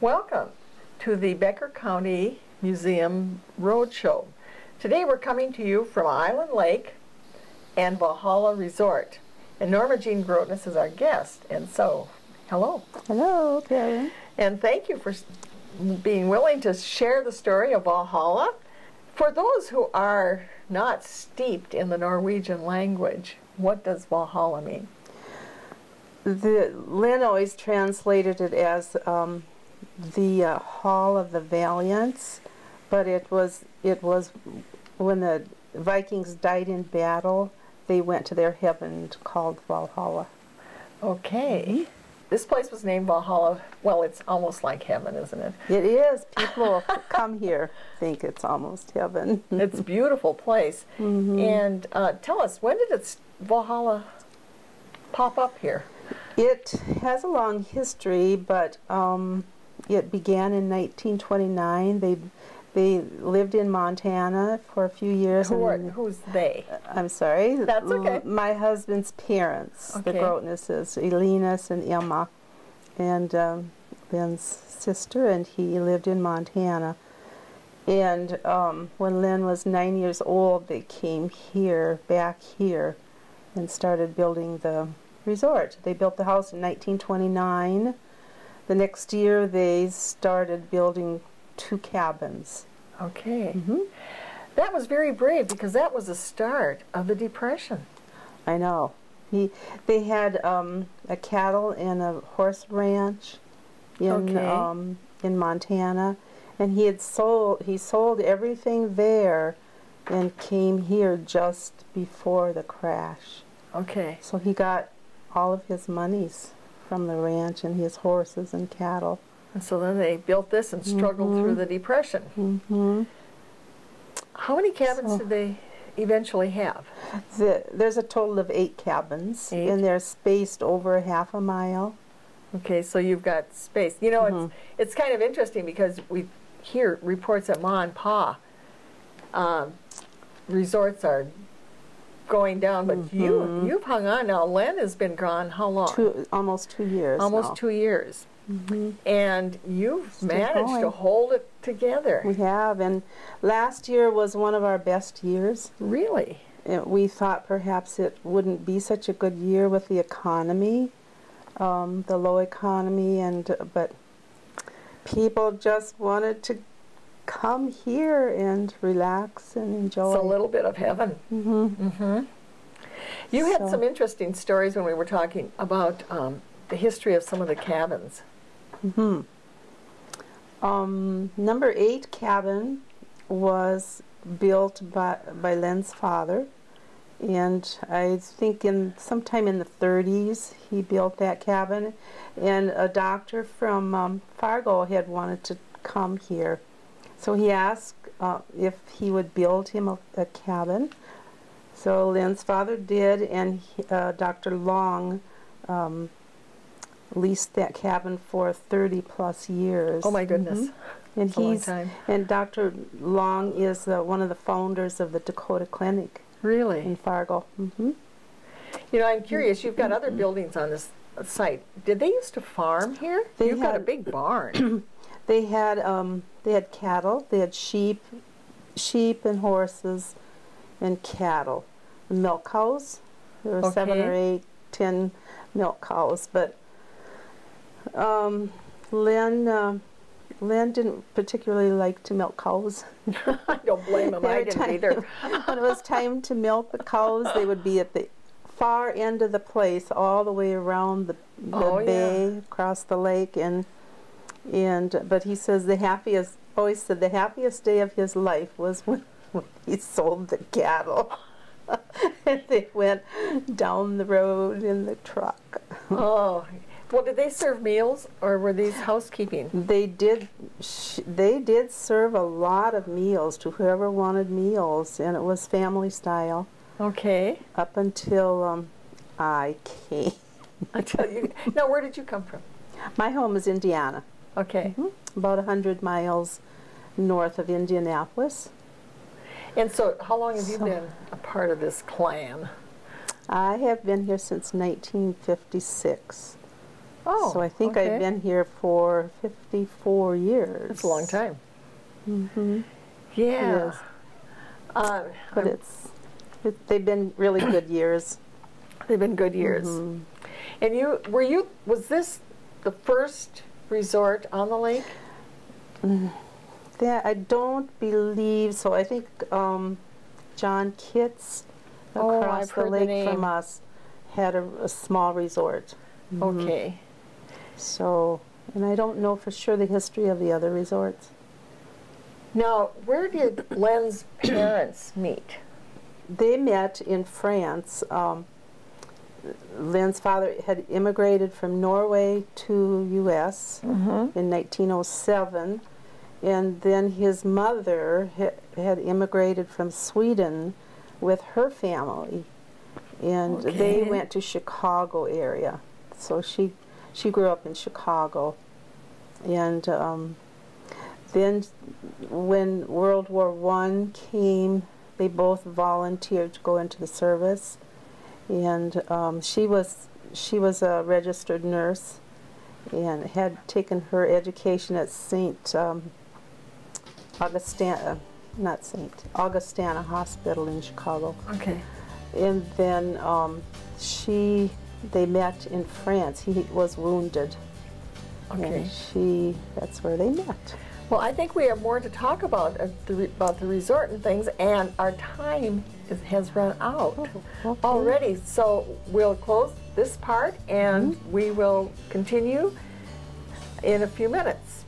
Welcome to the Becker County Museum Roadshow. Today we're coming to you from Island Lake and Valhalla Resort. And Norma Jean Grotness is our guest. And so, hello. Hello, Karen. And thank you for being willing to share the story of Valhalla. For those who are not steeped in the Norwegian language, what does Valhalla mean? Lynn always translated it as the Hall of the Valiants, but it was when the Vikings died in battle, they went to their heaven called Valhalla. Okay. Mm-hmm. This place was named Valhalla. Well, it's almost like heaven, isn't it? It is. People come here think it's almost heaven. It's a beautiful place. Mm-hmm. And tell us, when did Valhalla pop up here? It has a long history, but it began in 1929. They lived in Montana for a few years. Who's they? I'm sorry. That's okay. My husband's parents, okay. The Grotnesses, Elinas and Emma, and Lynn's sister, and he lived in Montana. And when Lynn was 9 years old, they came back here, and started building the resort. They built the house in 1929. The next year, they started building 2 cabins. Okay. Mm-hmm. That was very brave, because that was the start of the Depression. I know. They had a cattle and a horse ranch in Montana, and he sold everything there and came here just before the crash. Okay. So he got all of his monies from the ranch and his horses and cattle. And so then they built this and struggled through the Depression. Mm-hmm. How many cabins did they eventually have? There's a total of 8 cabins, 8? And they're spaced over half a mile. Okay, so you've got space. You know, it's kind of interesting because we hear reports that Ma and Pa resorts are going down, but you've hung on now. Len has been gone how long? Almost 2 years. Almost now. 2 years. Mm-hmm. And you've managed to hold it together. We have, and last year was one of our best years. Really? We thought perhaps it wouldn't be such a good year with the economy, the low economy, but people just wanted to come here and relax and enjoy. It's a little bit of heaven. Mm-hmm. Mm-hmm. You had some interesting stories when we were talking about the history of some of the cabins. Mm-hmm. Number 8 cabin was built by Len's father, and I think sometime in the 30s he built that cabin, and a doctor from Fargo had wanted to come here, so he asked if he would build him a cabin. So Len's father did, and Dr. Long leased that cabin for 30+ years. Oh my goodness. Mm-hmm. And that's a long time. And Dr. Long is one of the founders of the Dakota Clinic. Really? In Fargo. Mm-hmm. You know, I'm curious, you've got other buildings on this site. Did they used to farm here? You've got a big barn. They had cattle, they had sheep and horses and cattle. Milk cows. There were 7 or 8, 10 milk cows, but Len didn't particularly like to milk cows. I don't blame him. I didn't either. When it was time to milk the cows, they would be at the far end of the place, all the way around the bay, across the lake, but he says always said the happiest day of his life was when he sold the cattle. And they went down the road in the truck. Oh, well, did they serve meals, or were these housekeeping? They did serve a lot of meals to whoever wanted meals, and it was family style. Okay. Up until I came. Until you. Now, where did you come from? My home is Indiana. Okay. Mm-hmm. About 100 miles north of Indianapolis. And so, how long have you been a part of this clan? I have been here since 1956. Oh, So I think okay. I've been here for 54 years. That's a long time. Mm-hmm. Yeah. It is. But they've been really good years. They've been good years. Mm-hmm. And was this the first resort on the lake? That I don't believe so. I think John Kitts across I've the heard the lake name. from us had a small resort. Mm-hmm. Okay. So, and I don't know for sure the history of the other resorts. Now, where did Len's parents meet? They met in France. Lynn's father had immigrated from Norway to U.S. in 1907, and then his mother had immigrated from Sweden with her family, and they went to Chicago area. So she grew up in Chicago, and then when World War I came, they both volunteered to go into the service, and she was a registered nurse and had taken her education at Augustana Hospital in Chicago. Okay. And then they met in France. He was wounded. Okay. And that's where they met. Well, I think we have more to talk about the resort and things, and our time has run out already. So we'll close this part, and we will continue in a few minutes.